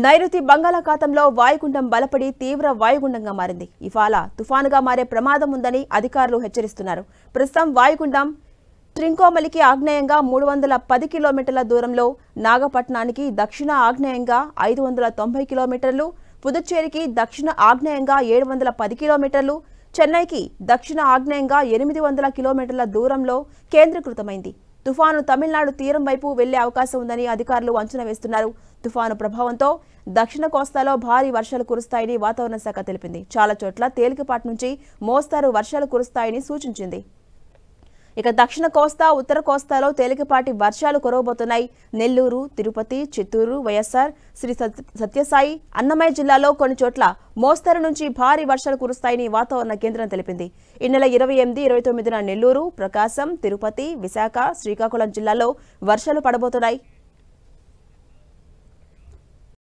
నైరుతి బంగాళాఖాతంలో వాయుగుండం బలపడి తీవ్ర వాయుగుండంగా మారింది. ఇవాళ తుఫానుగా మారే ప్రమాదం ఉందని అధికారులు హెచ్చరిస్తున్నారు. ప్రస్తుతం వాయుగుండం ట్రింకోమలికి ఆగ్నేయంగా 310 కిలోమీటర్ల దూరంలో, నాగపట్నానికి దక్షిణ ఆగ్నేయంగా 590 కిలోమీటర్లు, పుదుచ్చేరికి దక్షిణ ఆగ్నేయంగా 710 కిలోమీటర్లు, చెన్నైకి దక్షిణ ఆగ్నేయంగా 800 కిలోమీటర్ల దూరంలో కేంద్రీకృతమైంది. తుఫాను తమిళనాడు తీరం వైపు వెళ్లే అవకాశం ఉందని అధికారులు అంచనా వేస్తున్నారు. తుఫాను ప్రభావంతో దక్షిణ కోస్తాలో భారీ వర్షాలు కురుస్తాయని వాతావరణ శాఖ తెలిపింది. చాలా చోట్ల తేలికపాటి నుంచి మోస్తారు వర్షాలు కురుస్తాయని సూచించింది. ఇక దక్షిణ కోస్తా, ఉత్తర కోస్తాలో తేలికపాటి వర్షాలు కురవబోతున్నాయి. నెల్లూరు, తిరుపతి, చిత్తూరు, వైఎస్ఆర్, శ్రీ సత్యసాయి, అన్నమయ్య జిల్లాలో కొన్ని చోట్ల మోస్తరు నుంచి భారీ వర్షాలు కురుస్తాయని వాతావరణ కేంద్రం తెలిపింది. ఈ నెల 28, 29న నెల్లూరు, ప్రకాశం, తిరుపతి, విశాఖ, శ్రీకాకుళం జిల్లాలో వర్షాలు పడబోతున్నాయి.